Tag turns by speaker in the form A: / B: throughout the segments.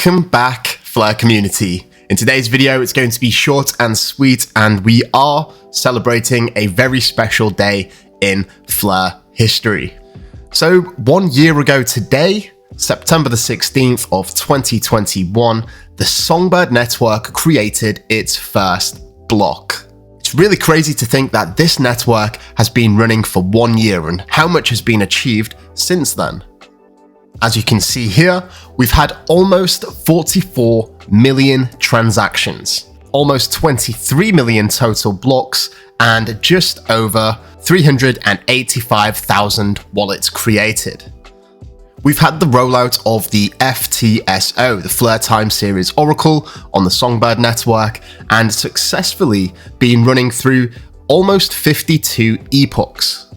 A: Welcome back, Fleur community. In today's video, it's going to be short and sweet, and we are celebrating a very special day in Fleur history. So 1 year ago today, September the 16th of 2021, the Songbird network created its first block. It's really crazy to think that this network has been running for 1 year and how much has been achieved since then. As you can see here, we've had almost 44 million transactions, almost 23 million total blocks, and just over 385,000 wallets created. We've had the rollout of the FTSO, the Fleur Time Series Oracle, on the Songbird network, and successfully been running through almost 52 epochs.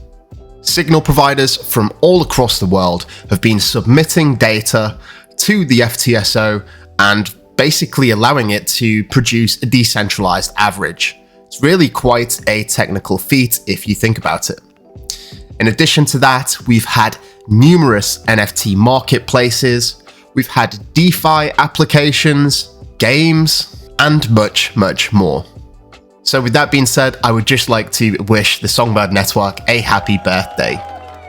A: Signal providers from all across the world have been submitting data to the FTSO and basically allowing it to produce a decentralized average. It's really quite a technical feat if you think about it. In addition to that, we've had numerous NFT marketplaces, we've had DeFi applications, games, and much, much more. So with that being said, I would just like to wish the Songbird network a happy birthday.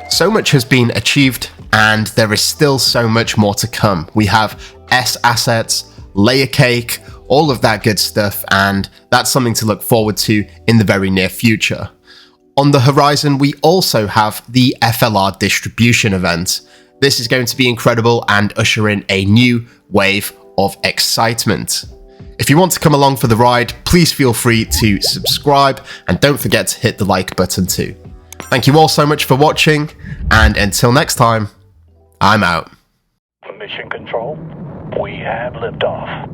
A: So much has been achieved, and there is still so much more to come. We have S assets, layer cake, all of that good stuff, and that's something to look forward to in the very near future. On the horizon, we also have the FLR distribution event. This is going to be incredible and usher in a new wave of excitement. If you want to come along for the ride, please feel free to subscribe and don't forget to hit the like button too. Thank you all so much for watching, and until next time, I'm out.
B: Mission Control, we have liftoff.